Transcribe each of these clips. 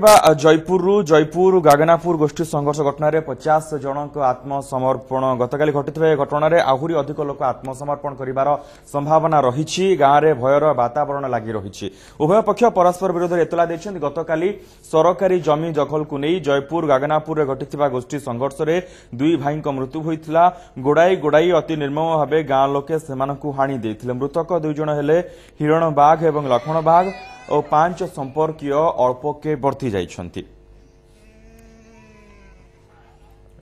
जयपुर गागनापुर गोष्ठी संघर्ष घटन 50 जनक आत्मसमर्पण गतकाली घटी घटन आहरी अधिक लोक आत्मसमर्पण कर संभावना रही गाँव में भयर वातावरण लगी रही उभय पक्ष परस्पर विरोध में एतला गतकाली सरकारी जमी दखल को नहीं जयपुर गागनापुर घटी गोष्ठी संघर्ष में दुई भाई मृत्यु होता गोड़ाई गोड़ाई अति निर्मम भाव गाँ लोके से हाणी देते मृतक दुई जन हेले हिरण बाघ और लक्ष्मण बाघ और 5 संपर्कीय अल्पके बर्ती जाइछंती।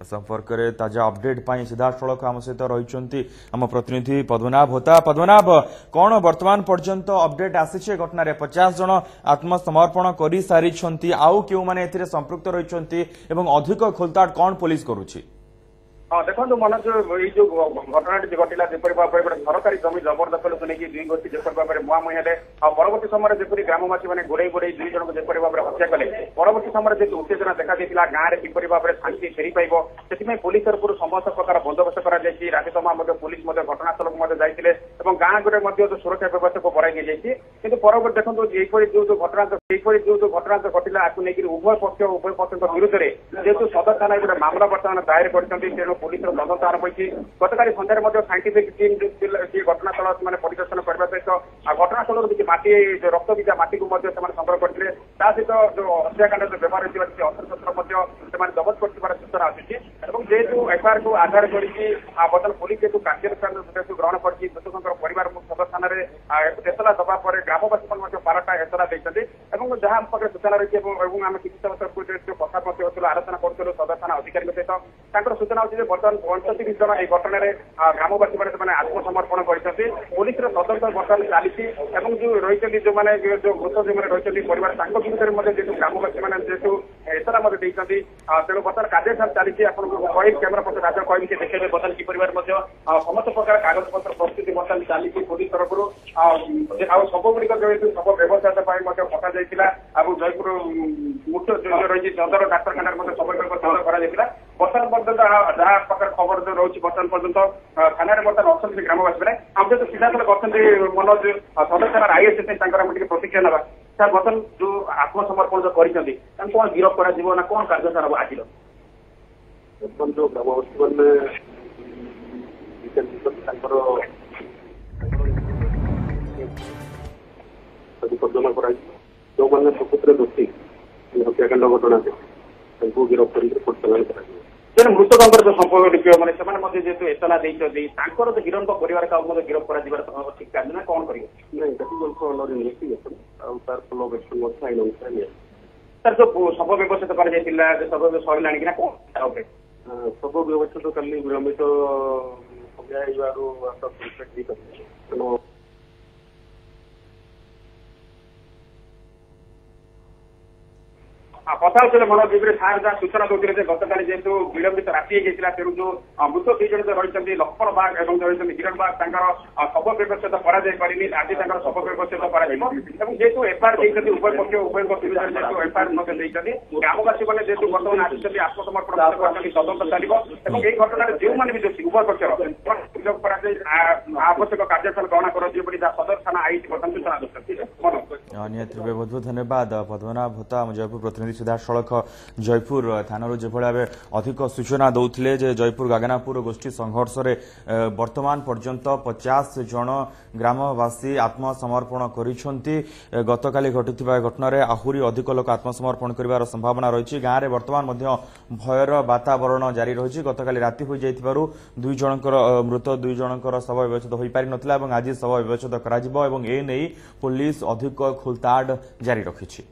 संपर्क में ताजा अपडेट पाई सीधा सड़क आम सहित रही आम प्रतिनिधि पद्मनाभ होता। पद्मनाभ, कौन वर्तमान पर्यंत अपडेट आसी घटन 50 जन आत्मसमर्पण कर सारी आउ क्यों मैंने संपृक्त रही अधिक खोलताड़ कौन पुलिस करुच्ची? हाँ देखो मनोज ये जो घटना घटला जपरी भाव में गोटे सरकारी जमी जबरदखल को लेकिन दुई गोष्ठी जपरी भाव में मुहांमुही हेले परवर्त समय जपरी ग्रामवासी मैंने गोड़े गोड़े दुई जन को जपरी भाव में हत्या कले परवर्त समय जो उत्तेजना देखा गाँव में किपरि भाव में शांति फेरी पाइब से पुलिस तरफ समस्त प्रकार बंदोबस्त कर राति समय पुलिस घटनास्थल को जाते गाँव गुड़े जो सुरक्षा व्यवस्था को बढ़ाई दी कि परवर्त देखो जो घटना घटला आपको लेकिन उभय पक्ष विरुद्ध में जेहतु सदर थाना गोटे मामला बर्तमान दायर कर पुलिस तदंत आरंभ होती गतकाली सन्धार साइंटिफिक टीम घटनास्थल से परिदर्शन करने सहित घटनास्थल किसी माटी रक्त विजा माटी को संग्रह करते सहित जो हत्याकांड व्यवहार होता अस्त्रशस्त्र जबत कर सूचना आसूसी जेहेतु एफआईआर को आधार कर बर्तमान पुलिस जेहतु कार्यानुष्ठान ग्रहण कर मृतकों परिवार सदर थाना एतला दबा पर ग्रामवासी पारटा एतला देते जहां पाखे सूचना रही आम किसी कथा आलोचना करूँ सदर थाना अधिकारी सहित सूचना होती बर्तमान 35 जन यह घटन ग्रामवासी मैंने आत्मसमर्पण करते पुलिस तदंत बर्तमान चली जो रही जो मैंने जो मृत जो रही परिवार विरुद्ध में जेहतु ग्रामवासी मैंने जेहतु एतला देते तेणु बर्तमान कार्यानुष्ठान चली आपको कैमेरा पक्ष राज्य कह देखिए बर्तमान कि समस्त प्रकार कागज पत्र प्रस्तुति बर्तमान चली पुलिस तरफ सब गुड़िक जो सब व्यवस्था पठा जाइए जयपुर मुख्य जो रही सदर डाक्तखाना सब गुड़िक बर्तमान पर्यटन जहाँ प्रकार खबर जो रही बर्तमान पर्यटन थाना बर्तमान अच्छा ग्रामवासी मैंने हम जो सीधा अच्छा मनोज सदर थाना आईएस प्रतिक्रिया ना सर बर्तमान जो आत्मसमर्पण जो कर कौन गिरफ कर कौन कार्यशाला आज जो ग्रामवासी मैंने परिकल्पना कर जो मैंने प्रकृत दोषी हत्याकांड घटना गिरफ कर मृतकों जो संपर्क मैंने जेहतु एतला देते जो हिरण परिवार का गिरफ कर ठीक ना कौन करेंगे सर जो सब व्यवस्थित कर सब सरला कि कौन सब व्यवस्थित कल विलंबित तेणु कथा होते मनोज सार जहाँ सूचना दूसरे गतकाली जेहतु विलंबित राति तेणु जो मृत दुई जन रही लक्ष्मण बाघ और हिरण बाघ शव व्यवस्थित कर आज शव व्यवस्थित कर जेहतु एफआईआर उभय पक्ष उभय जेहतु एफआईआर ग्रामवासी मैंने जेहतु बर्तमान आसी आत्मसमर्पण तदंत चलो यही घटना जो मैंने भी दोषी उभय पक्ष आवश्यक कार्यानुष्ठान ग्रहण कर सदर थाना आई बर्तमान सूचना दूसरे निहत बहुत बहुत धन्यवाद पद्मनाभ होता जयपुर प्रतिनिधि सीधा सड़क जयपुर थाना जो भाव अधिक सूचना दौले जयपुर गागनापुर गोष्ठी संघर्ष में वर्तमान पर्यंत 50 जन ग्रामवासी आत्मसमर्पण कर गतकाली घटी घटन आहरी अधिक लोक आत्मसमर्पण कर संभावना रही गाँव में वर्तमान भयर वातावरण जारी रही गतकाली राति हो जाइथिबारु दुई जनकर मृत दुई जनकर शव व्यवस्थित हो पारि नथिला आज शव व्यवस्थित करा जिवो एवं ए नै पुलिस अधिक खोलताड़ जारी रखिछि।